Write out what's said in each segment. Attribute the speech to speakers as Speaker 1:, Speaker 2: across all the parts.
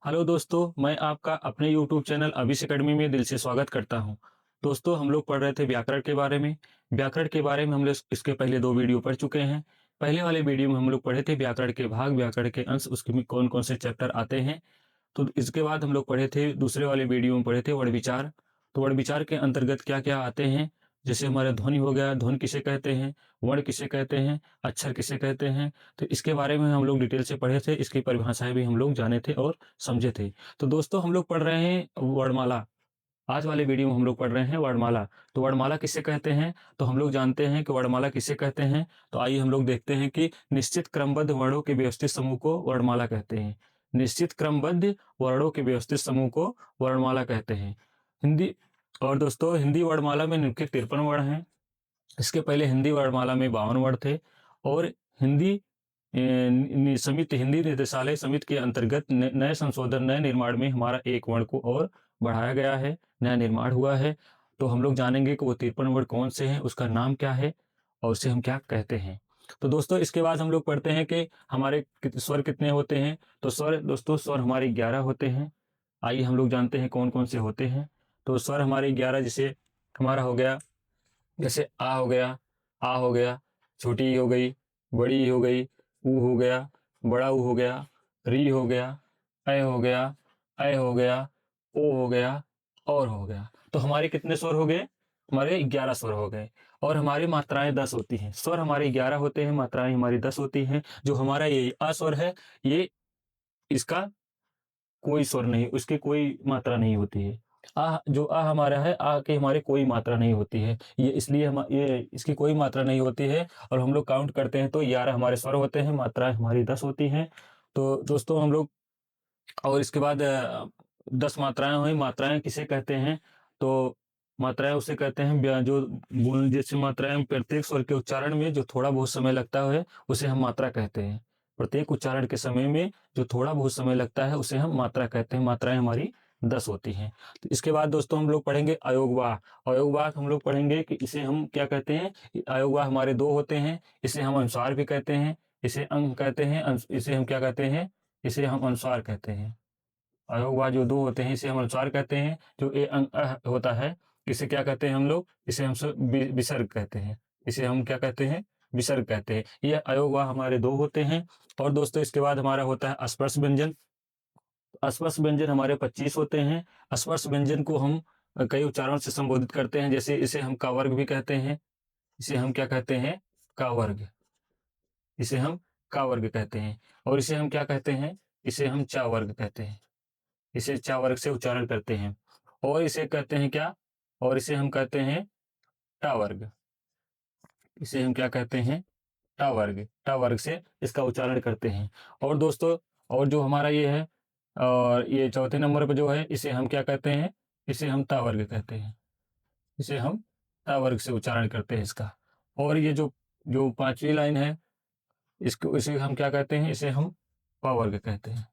Speaker 1: Hello दोस्तों, मैं आपका अपने YouTube चैनल अभिष अकेडमी में दिल से स्वागत करता हूं। दोस्तों, हम लोग पढ़ रहे थे व्याकरण के बारे में। व्याकरण के बारे में हम लोग इसके पहले 2 वीडियो पढ़ चुके हैं। पहले वाले वीडियो में हम लोग पढ़े थे व्याकरण के भाग, व्याकरण के अंश, उसमें कौन-कौन से चैप्टर आते हैं। तो इसके बाद हम लोग पढ़े थे दूसरे वाले वीडियो में पढ़े थे वर्ण विचार। तो वर्ण विचार के अंतर्गत क्या-क्या आते हैं, जैसे हमारा ध्वनि हो गया, ध्वनि किसे कहते हैं, वर्ण किसे कहते हैं, अक्षर किसे कहते हैं। तो इसके बारे में हम लोग डिटेल से पढ़े थे, इसकी परिभाषाएँ भी हम लोग जाने थे और समझे थे। तो दोस्तों, हम लोग पढ़ रहे हैं वर्णमाला। आज वाले वीडियो में हम लोग पढ़ रहे हैं वर्णमाला। तो वर्णमाला किसे कहते हैं, तो हम लोग जानते हैं कि वर्णमाला किसे कहते हैं। तो आइए हम लोग देखते हैं कि निश्चित क्रमबद्ध वर्णों के व्यवस्थित समूह को वर्णमाला कहते हैं। निश्चित क्रमबद्ध वर्णों के व्यवस्थित समूह को वर्णमाला कहते हैं। हिंदी और दोस्तों, हिंदी वर्णमाला में निम्नलिखित 53 वर्ण हैं। इसके पहले हिंदी वर्णमाला में 52 वर्ण थे और हिंदी समिति, हिंदी निदेशालय समिति के अंतर्गत नए संशोधन, नए निर्माण में हमारा एक वर्ण को और बढ़ाया गया है, नया निर्माण हुआ है। तो हम लोग जानेंगे कि वो 53 वर्ण कौन से हैं, उसका नाम क्या है और उसे हम क्या कहते हैं। तो दोस्तों, इसके बाद हम लोग पढ़ते हैं कि हमारे स्वर कितने होते हैं। तो स्वर हमारे 11 होते हैं। आइए हम लोग जानते हैं कौन कौन से होते हैं। तो स्वर हमारे 11, जैसे हमारा हो गया, जैसे आ हो गया, छोटी ई हो गई, बड़ी ई हो गई, ऊ हो गया, बड़ा ऊ हो गया, री हो गया, हो गया, हो गया, ओ हो गया और हो गया। तो हमारे कितने स्वर हो गए? हमारे 11 स्वर हो गए और हमारी मात्राएं 10 होती हैं। स्वर हमारे 11 होते हैं, मात्राएं हमारी 10 होती हैं। जो हमारा ये अ स्वर है, ये इसका कोई स्वर नहीं, उसकी कोई मात्रा नहीं होती है। जो हमारा है, की हमारी कोई मात्रा नहीं होती है। ये इसलिए ये इसकी कोई मात्रा नहीं होती है और हम लोग काउंट करते हैं तो 11 हमारे स्वर होते हैं, मात्राएं हमारी 10 होती हैं। तो दोस्तों, हम लोग और इसके बाद 10 मात्राएं हुई। मात्राएं किसे कहते हैं? तो मात्राएं उसे कहते हैं जो बोल, जैसे मात्राएं प्रत्येक स्वर के उच्चारण में जो थोड़ा बहुत समय लगता है, उसे हम मात्रा कहते हैं। प्रत्येक उच्चारण के समय में जो थोड़ा बहुत समय लगता है, उसे हम मात्रा कहते हैं। मात्राएं हमारी 10 होती हैं। तो इसके बाद दोस्तों, हम लोग पढ़ेंगे अयोगवाह। अयोगवाह हम लोग पढ़ेंगे कि इसे हम क्या कहते हैं। अयोगवाह हमारे 2 होते हैं। इसे हम अनुस्वार भी कहते हैं, इसे अंग कहते हैं, इसे हम क्या कहते हैं, इसे हम अनुस्वार कहते हैं। अयोगवाह जो 2 होते हैं, इसे हम अनुस्वार कहते हैं। जो ए अंग होता है, इसे क्या कहते हैं हम लोग, इसे हम विसर्ग कहते हैं। इसे हम क्या कहते हैं? विसर्ग कहते हैं। ये अयोगवाह हमारे 2 होते हैं। और दोस्तों, इसके बाद हमारा होता है स्पर्श व्यंजन। स्पर्श व्यंजन हमारे 25 होते हैं। स्पर्श व्यंजन को हम कई उच्चारण से संबोधित करते हैं, जैसे इसे हम का वर्ग भी कहते हैं। इसे हम क्या कहते हैं? का वर्ग। इसे हम का वर्ग कहते हैं। और इसे हम क्या कहते हैं? इसे हम चा वर्ग कहते हैं। इसे चा वर्ग से उच्चारण करते हैं। और इसे कहते हैं क्या? और इसे हम कहते हैं टा वर्ग। इसे हम क्या कहते हैं? टा वर्ग। टा वर्ग से इसका उच्चारण करते हैं। और दोस्तों, और जो हमारा ये है, और ये चौथे नंबर पर जो है, इसे हम क्या कहते हैं? इसे हम ता वर्ग कहते हैं। इसे हम ता वर्ग से उच्चारण करते हैं इसका। और ये जो जो 5वीं लाइन है, इसको इसे हम क्या कहते हैं? इसे हम पा वर्ग कहते हैं।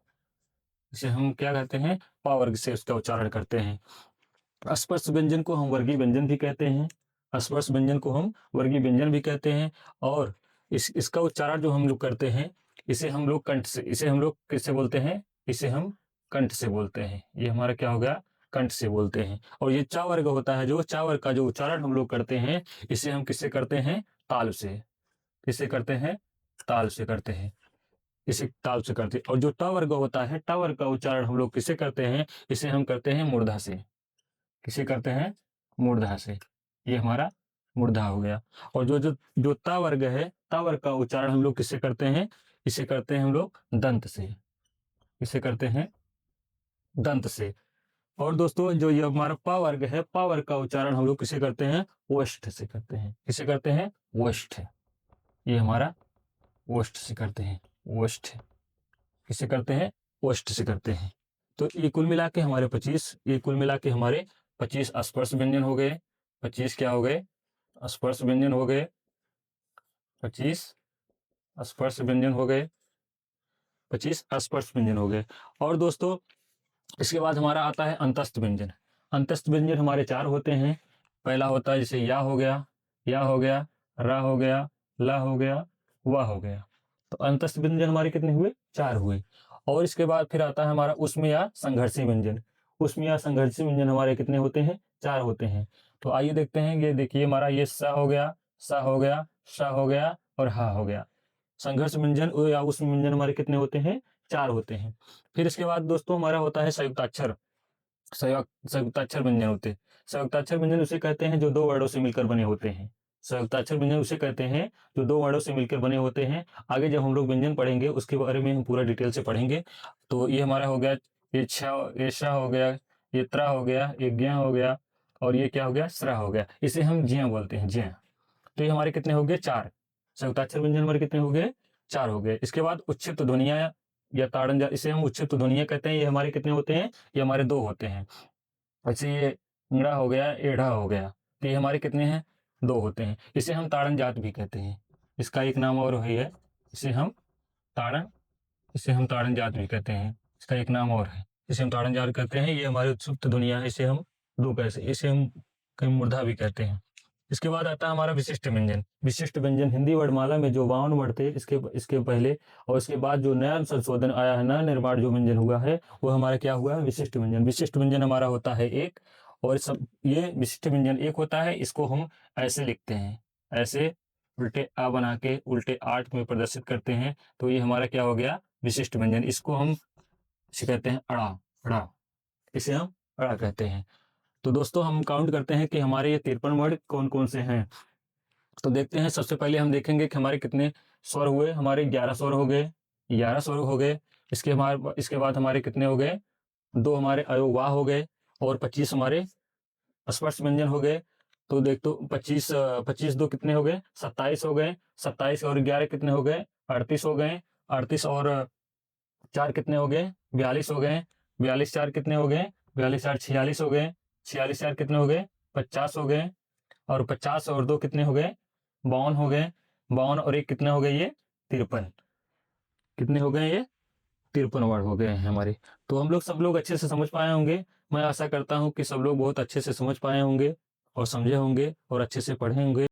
Speaker 1: इसे हम क्या कहते हैं? पा वर्ग से उसका उच्चारण करते हैं। स्पर्श व्यंजन को हम वर्गीय व्यंजन भी कहते हैं। स्पर्श व्यंजन को हम वर्गीय व्यंजन भी कहते हैं। और इसका उच्चारण जो हम लोग करते हैं, इसे हम लोग कंठ से, इसे हम लोग किससे बोलते हैं? इसे हम कंठ से बोलते हैं। ये हमारा क्या हो गया? कंठ से बोलते हैं। और ये चा वर्ग होता है, जो चा वर्ग का जो उच्चारण हम लोग करते हैं, इसे हम किससे करते हैं? ताल से। किससे करते हैं? ताल से करते हैं। इसे ताल से करते हैं। और जो ट वर्ग होता है, ट वर्ग का उच्चारण हम लोग किससे करते हैं? इसे हम करते हैं मूर्धा से। किसे करते हैं? मूर्धा से। ये हमारा मूर्धा हो गया। और जो जो जो ता वर्ग है, ता वर्ग का उच्चारण हम लोग किससे करते हैं? इसे करते हैं हम लोग दंत से। इसे करते हैं दंत से। और दोस्तों, जो ये हमारा पा वर्ग है, पा वर्ग का उच्चारण हम लोग किसे करते हैं? ओष्ठ से करते हैं। किसे करते हैं? ओष्ठ। ये हमारा ओष्ठ से करते हैं। ओष्ठ। किसे करते हैं? ओष्ठ से करते हैं। तो ये कुल मिला के हमारे 25, ये कुल मिला के हमारे 25 स्पर्श व्यंजन हो गए। 25 क्या हो गए? स्पर्श व्यंजन हो गए। 25 स्पर्श व्यंजन हो गए। 25 स्पर्श व्यंजन हो गए। और दोस्तों, इसके बाद हमारा आता है अंतस्थ व्यंजन। अंतस्थ व्यंजन हमारे 4 होते हैं। पहला होता है जैसे या हो गया, या हो गया, रा हो गया, ला हो गया, वा हो गया। तो अंतस्थ व्यंजन हमारे कितने हुए? 4 हुए। और इसके बाद फिर आता है हमारा उष्म या संघर्षी व्यंजन। उष्म या संघर्षी व्यंजन हमारे कितने होते हैं? 4 होते हैं। तो आइए देखते हैं, ये देखिए हमारा ये स हो गया, स हो गया, श हो गया और ह हो गया। संघर्ष व्यंजन या उष्म व्यंजन हमारे कितने होते हैं? 4 होते हैं। फिर इसके बाद दोस्तों हमारा होता है संयुक्ताक्षर। संयुक्ताक्षर व्यंजन होते हैं। संयुक्ताक्षर व्यंजन उसे कहते हैं जो 2 वर्डों से मिलकर बने होते हैं। संयुक्ताक्षर व्यंजन उसे कहते हैं जो 2 वर्डों से मिलकर बने होते हैं। आगे जब हम लोग व्यंजन पढ़ेंगे उसके बारे में हम पूरा डिटेल से पढ़ेंगे। तो ये हमारा हो गया, ये श हो गया, ये त्र हो गया, ये ज्ञ हो गया और ये क्या हो गया? स्र हो गया। इसे हम ज्ञ बोलते हैं, ज्ञ। तो ये हमारे कितने हो गए? 4। संयुक्ताक्षर व्यंजन हमारे कितने हो गए? 4 हो गए। इसके बाद उच्छिष्ट ध्वनियां या ताड़न, इसे हम उच्छिष्ट ध्वनियां कहते हैं। ये हमारे कितने होते हैं? ये हमारे 2 होते हैं। ऐसे ये ंगड़ा हो गया, एढ़ा हो गया, तो ये हमारे कितने हैं? 2 होते हैं। इसे हम ताड़न जात भी कहते हैं। इसका एक नाम और है, इसे हम ताड़न इसे हम ताड़न जात भी कहते हैं। इसका एक नाम और है, इसे हम ताड़न जात कहते हैं। ये हमारे उत्सुप्त दुनिया है, इसे हम रूप ऐसे, इसे हम कहीं मूर्धा भी कहते हैं। इसके बाद आता है हमारा विशिष्ट व्यंजन। विशिष्ट व्यंजन हिंदी वर्णमाला में जो 52 वर्ड थे, इसके पहले और इसके बाद जो नया संशोधन आया है, नया निर्माण जो व्यंजन हुआ है, वो हमारा क्या हुआ है? विशिष्ट व्यंजन। विशिष्ट व्यंजन हमारा होता है 1, और सब ये विशिष्ट व्यंजन 1 होता है। इसको हम ऐसे लिखते हैं, ऐसे उल्टे आ बना के उल्टे 8 में प्रदर्शित करते हैं। तो ये हमारा क्या हो गया? विशिष्ट व्यंजन। इसको हम इसे कहते हैं अड़ा, अड़ा, इसे हम अड़ा कहते हैं। तो दोस्तों हम काउंट करते हैं कि हमारे ये 53 वर्ड कौन कौन से हैं। तो देखते हैं, सबसे पहले हम देखेंगे कि हमारे कितने स्वर हुए। हमारे 11 स्वर हो गए, 11 स्वर हो गए। इसके बाद हमारे कितने हो गए? 2 हमारे अयोगवाह हो गए और 25 हमारे स्पर्श व्यंजन हो गए। तो देख, तो 25 2 कितने हो गए? 27 हो गए। 27 और 11 कितने हो गए? 38 हो गए। 38 और 4 कितने हो गए? 42 हो गए। 42 4 कितने हो गए? 42 4 46 हो गए। 46 4 कितने हो गए? 50 हो गए। और 50 और 2 कितने हो गए? 52 हो गए। 52 और 1 कितने हो गए? ये 53। कितने हो गए? ये 53 वर्ड हो गए हैं हमारे। तो हम लोग सब लोग अच्छे से समझ पाए होंगे। मैं आशा करता हूँ कि सब लोग बहुत अच्छे से समझ पाए होंगे और समझे होंगे और अच्छे से पढ़े होंगे।